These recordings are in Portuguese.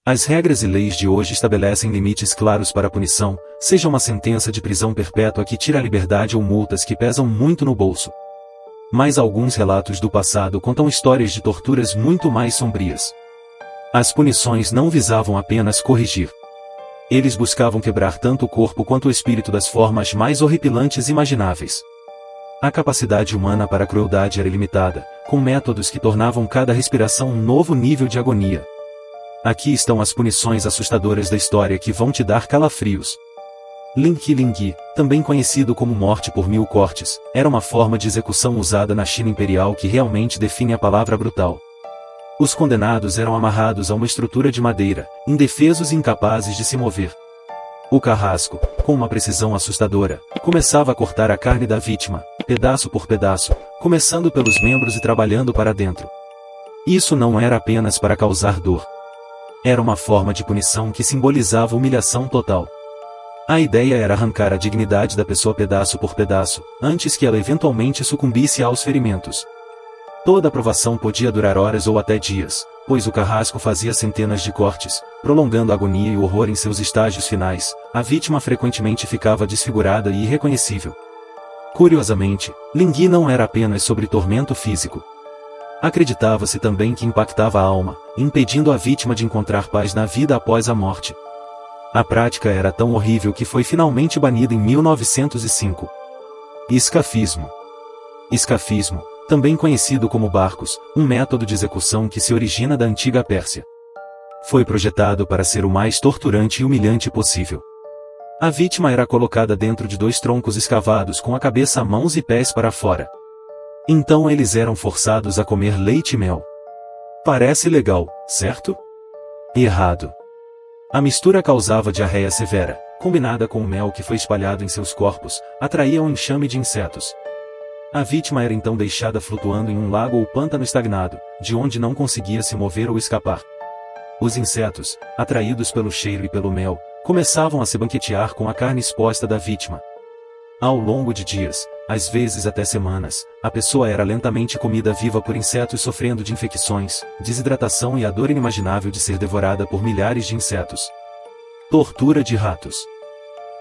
As regras e leis de hoje estabelecem limites claros para a punição, seja uma sentença de prisão perpétua que tira a liberdade ou multas que pesam muito no bolso. Mas alguns relatos do passado contam histórias de torturas muito mais sombrias. As punições não visavam apenas corrigir. Eles buscavam quebrar tanto o corpo quanto o espírito das formas mais horripilantes imagináveis. A capacidade humana para a crueldade era ilimitada, com métodos que tornavam cada respiração um novo nível de agonia. Aqui estão as punições assustadoras da história que vão te dar calafrios. Lingui, também conhecido como morte por 1000 cortes, era uma forma de execução usada na China imperial que realmente define a palavra brutal. Os condenados eram amarrados a uma estrutura de madeira, indefesos e incapazes de se mover. O carrasco, com uma precisão assustadora, começava a cortar a carne da vítima, pedaço por pedaço, começando pelos membros e trabalhando para dentro. Isso não era apenas para causar dor. Era uma forma de punição que simbolizava humilhação total. A ideia era arrancar a dignidade da pessoa pedaço por pedaço, antes que ela eventualmente sucumbisse aos ferimentos. Toda a provação podia durar horas ou até dias, pois o carrasco fazia centenas de cortes, prolongando a agonia e o horror em seus estágios finais. A vítima frequentemente ficava desfigurada e irreconhecível. Curiosamente, Lingui não era apenas sobre tormento físico. Acreditava-se também que impactava a alma, impedindo a vítima de encontrar paz na vida após a morte. A prática era tão horrível que foi finalmente banida em 1905. Escafismo. Escafismo, também conhecido como barcos, um método de execução que se origina da antiga Pérsia. Foi projetado para ser o mais torturante e humilhante possível. A vítima era colocada dentro de 2 troncos escavados com a cabeça, mãos e pés para fora. Então eles eram forçados a comer leite e mel. Parece legal, certo? Errado. A mistura causava diarreia severa, combinada com o mel que foi espalhado em seus corpos, atraía um enxame de insetos. A vítima era então deixada flutuando em um lago ou pântano estagnado, de onde não conseguia se mover ou escapar. Os insetos, atraídos pelo cheiro e pelo mel, começavam a se banquetear com a carne exposta da vítima. Ao longo de dias, às vezes até semanas, a pessoa era lentamente comida viva por insetos, sofrendo de infecções, desidratação e a dor inimaginável de ser devorada por milhares de insetos. Tortura de ratos.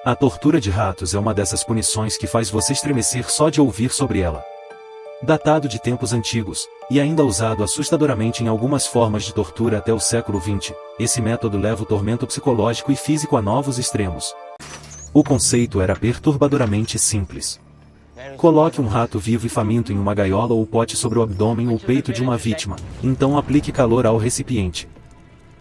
A tortura de ratos é uma dessas punições que faz você estremecer só de ouvir sobre ela. Datado de tempos antigos, e ainda usado assustadoramente em algumas formas de tortura até o século XX, esse método leva o tormento psicológico e físico a novos extremos. O conceito era perturbadoramente simples. Coloque um rato vivo e faminto em uma gaiola ou pote sobre o abdômen ou peito de uma vítima, então aplique calor ao recipiente.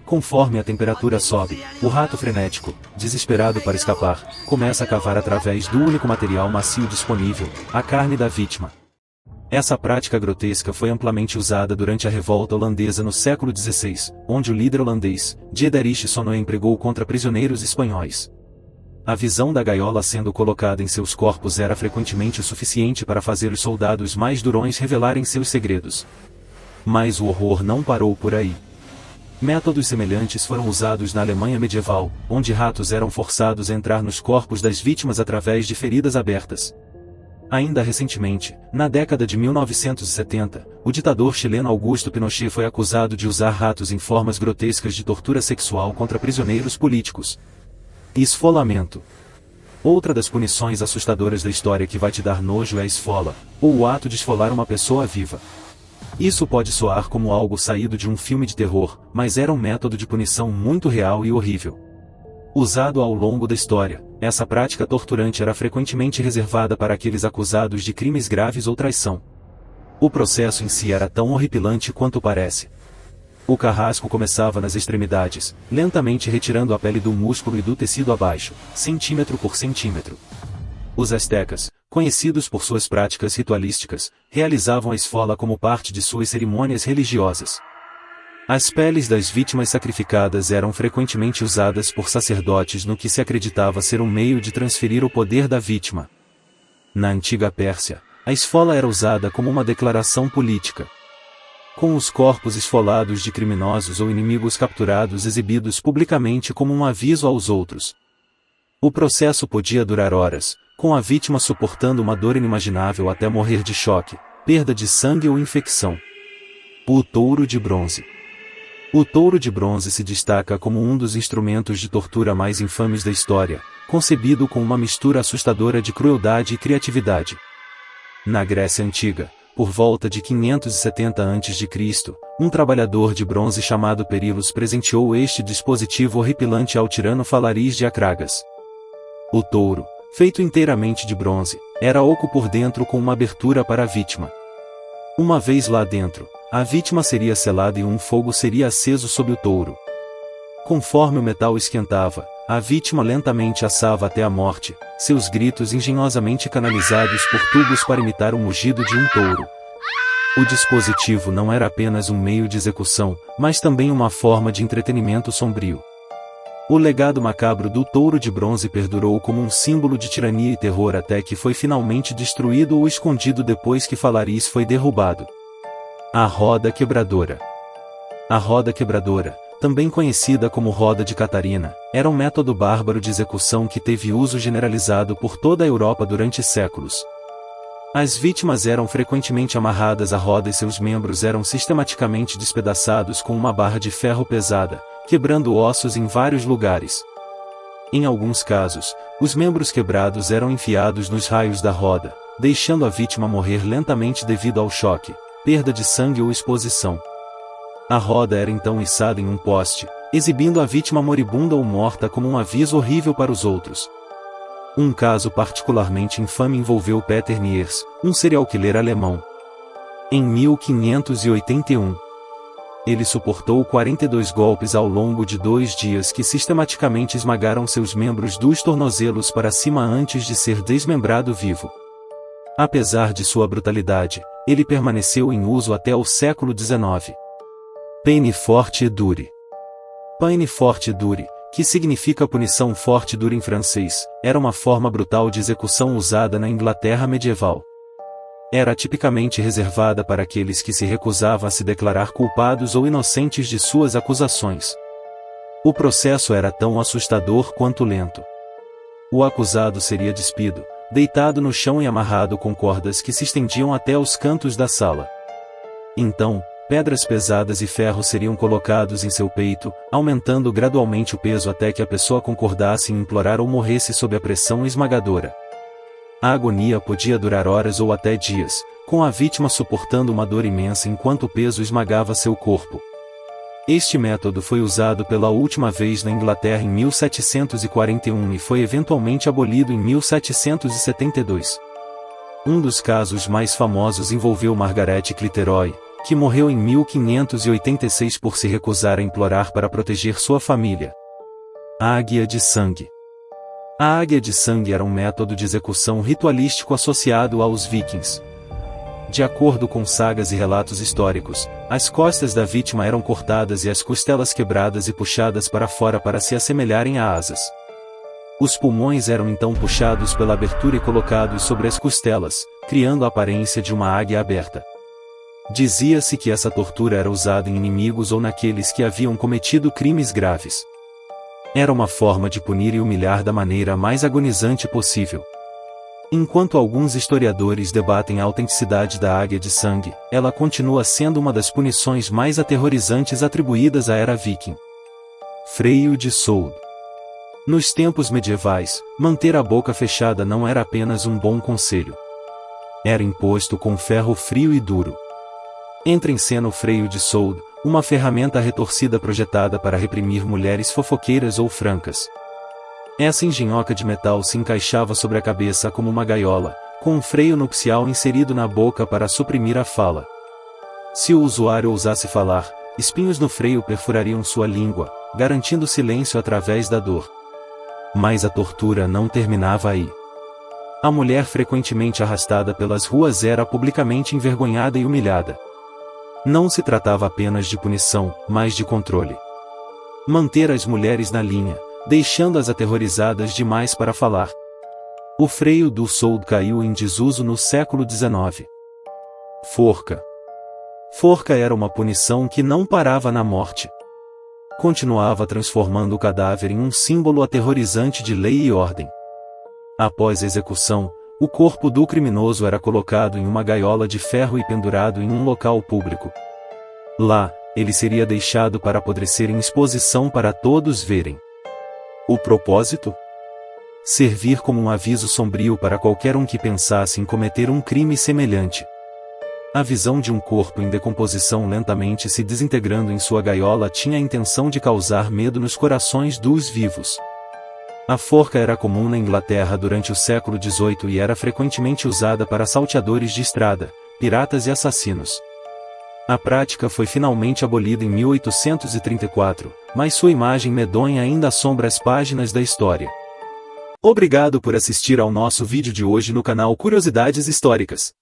Conforme a temperatura sobe, o rato frenético, desesperado para escapar, começa a cavar através do único material macio disponível, a carne da vítima. Essa prática grotesca foi amplamente usada durante a Revolta Holandesa no século XVI, onde o líder holandês, Diederich Sonoy, empregou contra prisioneiros espanhóis. A visão da gaiola sendo colocada em seus corpos era frequentemente o suficiente para fazer os soldados mais durões revelarem seus segredos. Mas o horror não parou por aí. Métodos semelhantes foram usados na Alemanha medieval, onde ratos eram forçados a entrar nos corpos das vítimas através de feridas abertas. Ainda recentemente, na década de 1970, o ditador chileno Augusto Pinochet foi acusado de usar ratos em formas grotescas de tortura sexual contra prisioneiros políticos. Esfolamento. Outra das punições assustadoras da história que vai te dar nojo é a esfola, ou o ato de esfolar uma pessoa viva. Isso pode soar como algo saído de um filme de terror, mas era um método de punição muito real e horrível. Usado ao longo da história, essa prática torturante era frequentemente reservada para aqueles acusados de crimes graves ou traição. O processo em si era tão horripilante quanto parece. O carrasco começava nas extremidades, lentamente retirando a pele do músculo e do tecido abaixo, centímetro por centímetro. Os astecas, conhecidos por suas práticas ritualísticas, realizavam a esfola como parte de suas cerimônias religiosas. As peles das vítimas sacrificadas eram frequentemente usadas por sacerdotes no que se acreditava ser um meio de transferir o poder da vítima. Na antiga Pérsia, a esfola era usada como uma declaração política. Com os corpos esfolados de criminosos ou inimigos capturados exibidos publicamente como um aviso aos outros. O processo podia durar horas, com a vítima suportando uma dor inimaginável até morrer de choque, perda de sangue ou infecção. O touro de bronze. O touro de bronze se destaca como um dos instrumentos de tortura mais infames da história, concebido com uma mistura assustadora de crueldade e criatividade. Na Grécia Antiga, por volta de 570 a.C., um trabalhador de bronze chamado Perilos presenteou este dispositivo horripilante ao tirano Falaris de Acragas. O touro, feito inteiramente de bronze, era oco por dentro com uma abertura para a vítima. Uma vez lá dentro, a vítima seria selada e um fogo seria aceso sobre o touro. Conforme o metal esquentava, a vítima lentamente assava até a morte, seus gritos engenhosamente canalizados por tubos para imitar o mugido de um touro. O dispositivo não era apenas um meio de execução, mas também uma forma de entretenimento sombrio. O legado macabro do touro de bronze perdurou como um símbolo de tirania e terror até que foi finalmente destruído ou escondido depois que Falaris foi derrubado. A roda quebradora. A roda quebradora, também conhecida como roda de Catarina, era um método bárbaro de execução que teve uso generalizado por toda a Europa durante séculos. As vítimas eram frequentemente amarradas à roda e seus membros eram sistematicamente despedaçados com uma barra de ferro pesada, quebrando ossos em vários lugares. Em alguns casos, os membros quebrados eram enfiados nos raios da roda, deixando a vítima morrer lentamente devido ao choque, perda de sangue ou exposição. A roda era então içada em um poste, exibindo a vítima moribunda ou morta como um aviso horrível para os outros. Um caso particularmente infame envolveu Peter Niers, um serial killer alemão. Em 1581, ele suportou 42 golpes ao longo de 2 dias que sistematicamente esmagaram seus membros dos tornozelos para cima antes de ser desmembrado vivo. Apesar de sua brutalidade, ele permaneceu em uso até o século XIX. Peine forte et dure. Peine forte et dure, que significa punição forte e dura em francês, era uma forma brutal de execução usada na Inglaterra medieval. Era tipicamente reservada para aqueles que se recusavam a se declarar culpados ou inocentes de suas acusações. O processo era tão assustador quanto lento. O acusado seria despido, deitado no chão e amarrado com cordas que se estendiam até os cantos da sala. Então, pedras pesadas e ferro seriam colocados em seu peito, aumentando gradualmente o peso até que a pessoa concordasse em implorar ou morresse sob a pressão esmagadora. A agonia podia durar horas ou até dias, com a vítima suportando uma dor imensa enquanto o peso esmagava seu corpo. Este método foi usado pela última vez na Inglaterra em 1741 e foi eventualmente abolido em 1772. Um dos casos mais famosos envolveu Margaret Clitheroe, que morreu em 1586 por se recusar a implorar para proteger sua família. A águia de sangue. A águia de sangue era um método de execução ritualístico associado aos vikings. De acordo com sagas e relatos históricos, as costas da vítima eram cortadas e as costelas quebradas e puxadas para fora para se assemelharem a asas. Os pulmões eram então puxados pela abertura e colocados sobre as costelas, criando a aparência de uma águia aberta. Dizia-se que essa tortura era usada em inimigos ou naqueles que haviam cometido crimes graves. Era uma forma de punir e humilhar da maneira mais agonizante possível. Enquanto alguns historiadores debatem a autenticidade da águia de sangue, ela continua sendo uma das punições mais aterrorizantes atribuídas à era viking. Freio de soldo. Nos tempos medievais, manter a boca fechada não era apenas um bom conselho. Era imposto com ferro frio e duro. Entra em cena o freio de soldo, uma ferramenta retorcida projetada para reprimir mulheres fofoqueiras ou francas. Essa engenhoca de metal se encaixava sobre a cabeça como uma gaiola, com um freio nupcial inserido na boca para suprimir a fala. Se o usuário ousasse falar, espinhos no freio perfurariam sua língua, garantindo silêncio através da dor. Mas a tortura não terminava aí. A mulher frequentemente arrastada pelas ruas era publicamente envergonhada e humilhada. Não se tratava apenas de punição, mas de controle. Manter as mulheres na linha, deixando-as aterrorizadas demais para falar. O freio do soldo caiu em desuso no século XIX. Forca. Forca era uma punição que não parava na morte. Continuava transformando o cadáver em um símbolo aterrorizante de lei e ordem. Após a execução, o corpo do criminoso era colocado em uma gaiola de ferro e pendurado em um local público. Lá, ele seria deixado para apodrecer em exposição para todos verem. O propósito? Servir como um aviso sombrio para qualquer um que pensasse em cometer um crime semelhante. A visão de um corpo em decomposição lentamente se desintegrando em sua gaiola tinha a intenção de causar medo nos corações dos vivos. A forca era comum na Inglaterra durante o século XVIII e era frequentemente usada para salteadores de estrada, piratas e assassinos. A prática foi finalmente abolida em 1834, mas sua imagem medonha ainda assombra as páginas da história. Obrigado por assistir ao nosso vídeo de hoje no canal Curiosidades Históricas.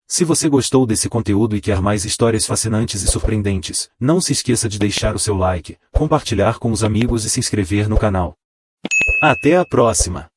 Se você gostou desse conteúdo e quer mais histórias fascinantes e surpreendentes, não se esqueça de deixar o seu like, compartilhar com os amigos e se inscrever no canal. Até a próxima!